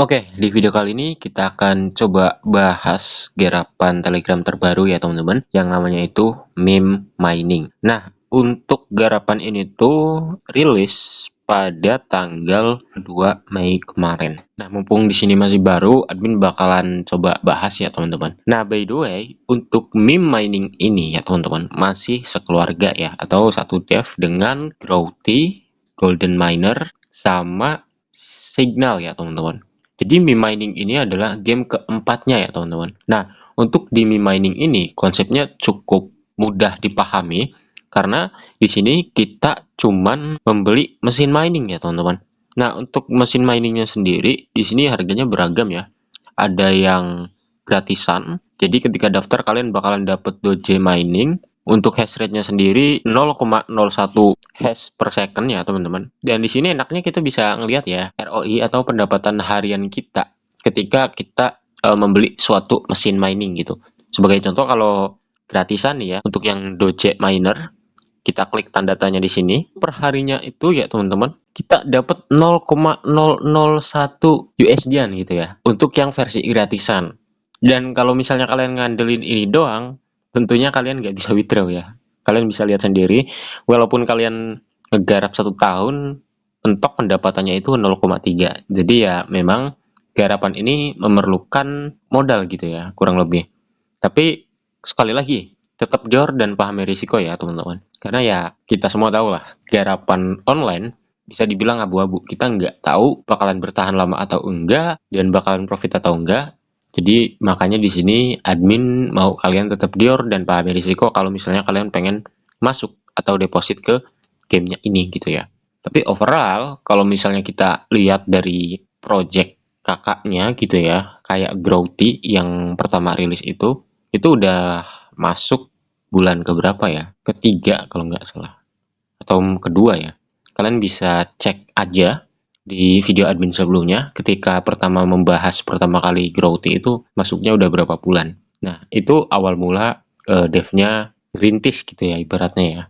Oke, di video kali ini kita akan coba bahas garapan Telegram terbaru ya teman-teman, yang namanya itu meme mining. Nah, untuk garapan ini tuh rilis pada tanggal 2 Mei kemarin. Nah, mumpung di sini masih baru, admin bakalan coba bahas ya teman-teman. Nah, by the way, untuk meme mining ini ya teman-teman, masih sekeluarga ya, atau satu dev dengan Growthy, Golden Miner, sama Signal ya teman-teman. Jadi meme mining ini adalah game keempatnya ya teman-teman. Nah, untuk di meme mining ini konsepnya cukup mudah dipahami karena di sini kita cuman membeli mesin mining ya teman-teman. Nah, untuk mesin miningnya sendiri di sini harganya beragam ya. Ada yang gratisan. Jadi ketika daftar kalian bakalan dapat Doge mining. Untuk hash rate-nya sendiri 0,01 hash per second ya teman-teman. Dan di sini enaknya kita bisa ngelihat ya ROI atau pendapatan harian kita ketika kita membeli suatu mesin mining gitu. Sebagai contoh kalau gratisan nih ya untuk yang Doge miner kita klik tanda tanya di sini per harinya itu ya teman-teman kita dapat 0,001 USD-an gitu ya untuk yang versi gratisan. Dan kalau misalnya kalian ngandelin ini doang tentunya kalian nggak bisa withdraw ya. Kalian bisa lihat sendiri, walaupun kalian ngegarap 1 tahun, mentok pendapatannya itu 0,3. Jadi ya memang garapan ini memerlukan modal gitu ya, kurang lebih. Tapi sekali lagi, tetap jor dan pahami risiko ya teman-teman. Karena ya kita semua tahu lah, garapan online bisa dibilang abu-abu. Kita nggak tahu bakalan bertahan lama atau enggak, dan bakalan profit atau enggak. Jadi makanya di sini admin mau kalian tetap dior dan pahami risiko kalau misalnya kalian pengen masuk atau deposit ke gamenya ini gitu ya. Tapi overall kalau misalnya kita lihat dari project kakaknya gitu ya, kayak Growthy yang pertama rilis itu udah masuk bulan keberapa ya? Ketiga kalau nggak salah. Atau kedua ya. Kalian bisa cek aja di video admin sebelumnya ketika pertama membahas pertama kali Growthy itu masuknya udah berapa bulan. Nah, itu awal mula devnya rintis gitu ya ibaratnya ya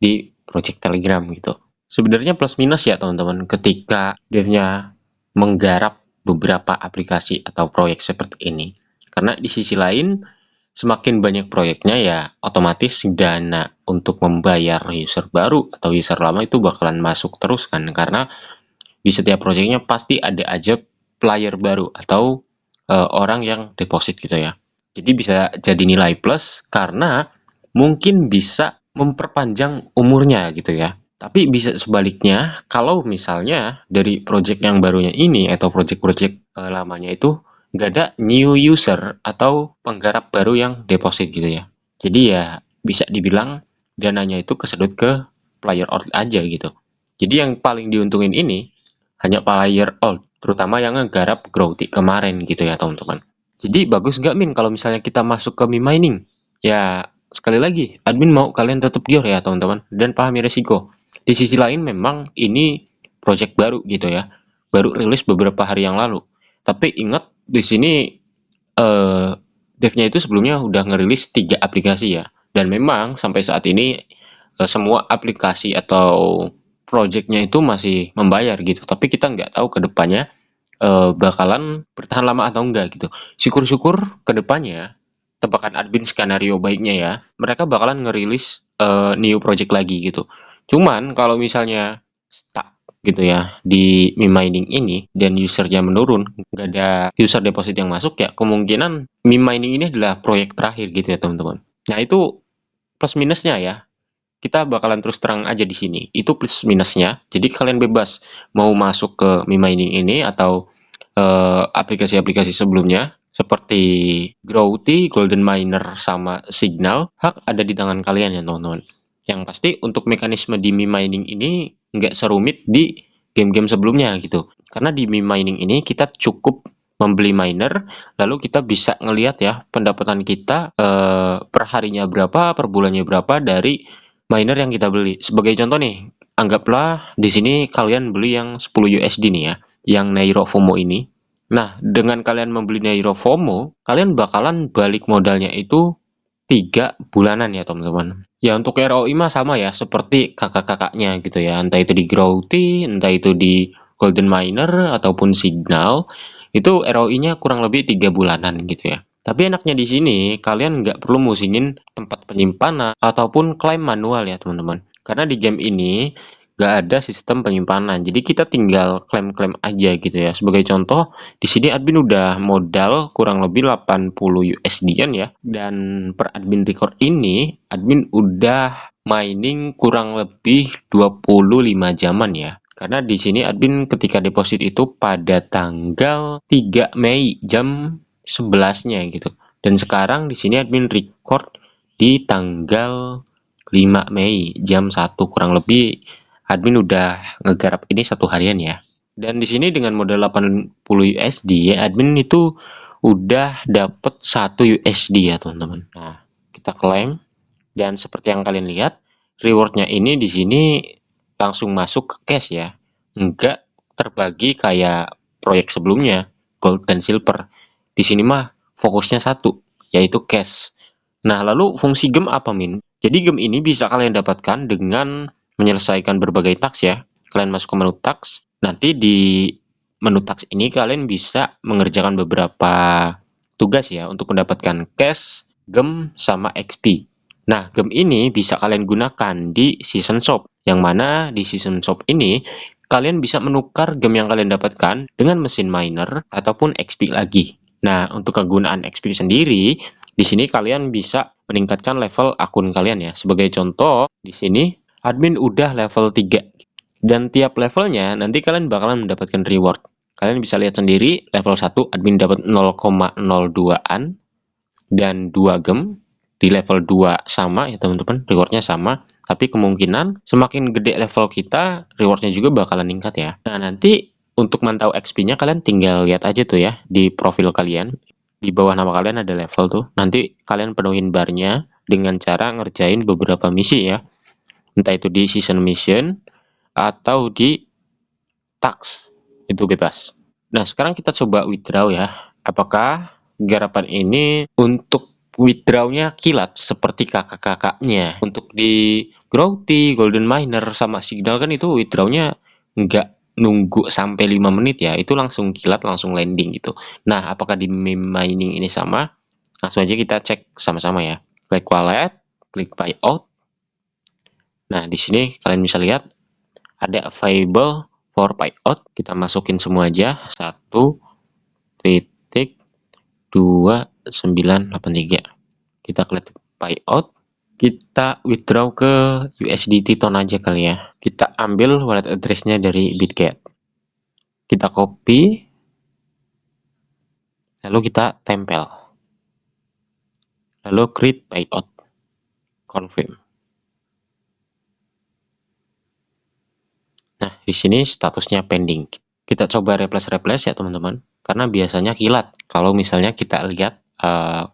di project Telegram gitu. Sebenarnya plus minus ya teman-teman ketika devnya menggarap beberapa aplikasi atau proyek seperti ini. Karena di sisi lain semakin banyak proyeknya ya otomatis dana untuk membayar user baru atau user lama itu bakalan masuk terus kan karena di setiap proyeknya pasti ada aja player baru atau orang yang deposit gitu ya. Jadi bisa jadi nilai plus karena mungkin bisa memperpanjang umurnya gitu ya. Tapi bisa sebaliknya kalau misalnya dari project yang barunya ini atau project-project lamanya itu nggak ada new user atau penggarap baru yang deposit gitu ya. Jadi ya bisa dibilang dananya itu kesedot ke player out aja gitu. Jadi yang paling diuntungin ini hanya player old, terutama yang ngegarap Growthy kemarin gitu ya teman-teman. Jadi bagus nggak Min kalau misalnya kita masuk ke meme mining? Ya sekali lagi, admin mau kalian tetap giur ya teman-teman dan pahami resiko. Di sisi lain memang ini project baru gitu ya, baru rilis beberapa hari yang lalu. Tapi ingat di sini eh, devnya itu sebelumnya udah ngerilis 3 aplikasi ya. Dan memang sampai saat ini semua aplikasi atau projectnya itu masih membayar gitu. Tapi kita nggak tahu ke depannya bakalan bertahan lama atau enggak gitu. Syukur-syukur ke depannya, tebakan admin skenario baiknya ya, mereka bakalan ngerilis new project lagi gitu. Cuman kalau misalnya stuck gitu ya di meme mining ini dan usernya menurun, nggak ada user deposit yang masuk ya, kemungkinan meme mining ini adalah proyek terakhir gitu ya teman-teman. Nah itu plus minusnya ya. Kita bakalan terus terang aja di sini. Itu plus minusnya. Jadi kalian bebas mau masuk ke meme mining ini atau aplikasi-aplikasi sebelumnya seperti Growthy, Golden Miner, sama Signal. Hak ada di tangan kalian ya teman-teman. Yang pasti untuk mekanisme di meme mining ini nggak serumit di game-game sebelumnya gitu. Karena di meme mining ini kita cukup membeli miner, lalu kita bisa ngelihat ya pendapatan kita per harinya berapa, per bulannya berapa dari miner yang kita beli. Sebagai contoh nih, anggaplah di sini kalian beli yang 10 USD nih ya, yang Nairo FOMO ini. Nah, dengan kalian membeli Nairo FOMO, kalian bakalan balik modalnya itu 3 bulanan ya teman-teman. Ya untuk ROI mah sama ya, seperti kakak-kakaknya gitu ya. Entah itu di Growthy, entah itu di Golden Miner, ataupun Signal. Itu ROI-nya kurang lebih 3 bulanan gitu ya. Tapi enaknya di sini kalian nggak perlu musingin tempat penyimpanan ataupun klaim manual ya teman-teman. Karena di game ini nggak ada sistem penyimpanan. Jadi kita tinggal klaim-klaim aja gitu ya. Sebagai contoh, di sini admin udah modal kurang lebih 80 USD-an ya. Dan per admin record ini, admin udah mining kurang lebih 25 jaman ya. Karena di sini admin ketika deposit itu pada tanggal 3 Mei jam 11-nya gitu. Dan sekarang di sini admin record di tanggal 5 Mei jam 1 kurang lebih admin udah ngegarap ini 1 harian ya. Dan di sini dengan modal 80 USD ya, admin itu udah dapet 1 USD ya teman-teman. Nah, kita klaim dan seperti yang kalian lihat, rewardnya ini di sini langsung masuk ke cash ya. Enggak terbagi kayak proyek sebelumnya, gold dan silver. Di sini mah fokusnya satu, yaitu cash. Nah, lalu fungsi gem apa, Min? Jadi gem ini bisa kalian dapatkan dengan menyelesaikan berbagai task ya. Kalian masuk ke menu task, nanti di menu task ini kalian bisa mengerjakan beberapa tugas ya untuk mendapatkan cash, gem, sama XP. Nah, gem ini bisa kalian gunakan di season shop, yang mana di season shop ini kalian bisa menukar gem yang kalian dapatkan dengan mesin miner ataupun XP lagi. Nah, untuk kegunaan XP sendiri, di sini kalian bisa meningkatkan level akun kalian ya. Sebagai contoh, di sini admin udah level 3. Dan tiap levelnya nanti kalian bakalan mendapatkan reward. Kalian bisa lihat sendiri, level 1 admin dapat 0,02-an dan 2 gem. Di level 2 sama ya teman-teman, rewardnya sama. Tapi kemungkinan semakin gede level kita, rewardnya juga bakalan meningkat ya. Nah, nanti untuk mantau XP-nya kalian tinggal lihat aja tuh ya di profil kalian. Di bawah nama kalian ada level tuh. Nanti kalian penuhin barnya dengan cara ngerjain beberapa misi ya. Entah itu di season mission atau di task. Itu bebas. Nah, sekarang kita coba withdraw ya. Apakah garapan ini untuk withdraw-nya kilat seperti kakak-kakaknya? Untuk di Growthy, Golden Miner, sama Signal kan itu withdraw-nya nggak nunggu sampai 5 menit ya. Itu langsung kilat, langsung landing gitu. Nah, apakah di meme mining ini sama? Langsung aja kita cek sama-sama ya. Klik wallet, klik buyout. Nah, di sini kalian bisa lihat ada available for buyout. Kita masukin semua aja. 1.2983. Kita klik buyout. Kita withdraw ke USDT Ton aja kali ya. Kita ambil wallet address-nya dari Bitget. Kita copy. Lalu kita tempel. Lalu create buyout. Confirm. Nah, di sini statusnya pending. Kita coba replace ya teman-teman. Karena biasanya kilat kalau misalnya kita lihat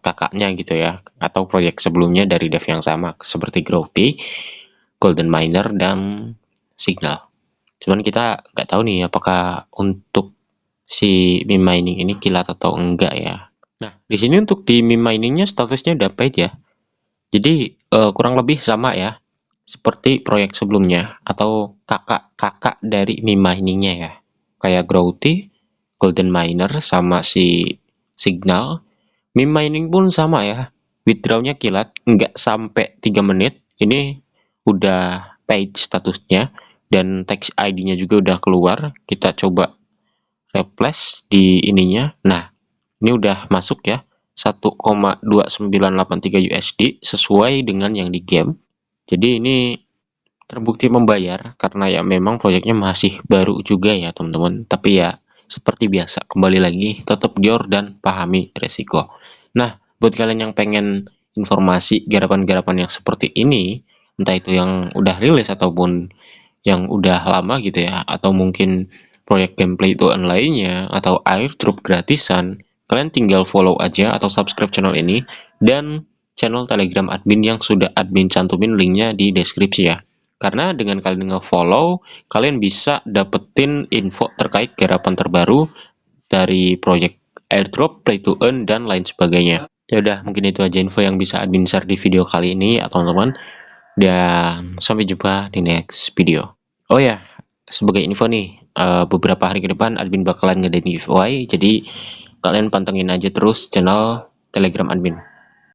kakaknya gitu ya, atau proyek sebelumnya dari dev yang sama seperti Growthy, Golden Miner, dan Signal. Cuman kita nggak tahu nih apakah untuk si meme mining ini kilat atau enggak ya. Nah, di sini untuk di meme miningnya statusnya udah paid ya. Jadi kurang lebih sama ya seperti proyek sebelumnya atau kakak-kakak dari meme miningnya ya. Kayak Growthy, Golden Miner, sama si Signal. Meme mining pun sama ya. Withdraw-nya kilat, nggak sampai 3 menit. Ini udah paid statusnya. Dan text ID-nya juga udah keluar. Kita coba replace di ininya. Nah, ini udah masuk ya. 1,2983 USD sesuai dengan yang di game. Jadi ini terbukti membayar karena ya memang proyeknya masih baru juga ya teman-teman. Tapi ya seperti biasa, kembali lagi tetap jor dan pahami resiko. Nah, buat kalian yang pengen informasi garapan-garapan yang seperti ini, entah itu yang udah rilis ataupun yang udah lama gitu ya, atau mungkin proyek gameplay itu lainnya, atau airdrop gratisan, kalian tinggal follow aja atau subscribe channel ini dan channel Telegram admin yang sudah admin cantumin linknya di deskripsi ya. Karena dengan kalian nge-follow, kalian bisa dapetin info terkait garapan terbaru dari proyek airdrop, play to earn, dan lain sebagainya. Ya udah, mungkin itu aja info yang bisa admin share di video kali ini ya teman-teman. Dan sampai jumpa di next video. Oh ya, sebagai info nih, beberapa hari ke depan admin bakalan ngadain giveaway, jadi kalian pantengin aja terus channel Telegram admin.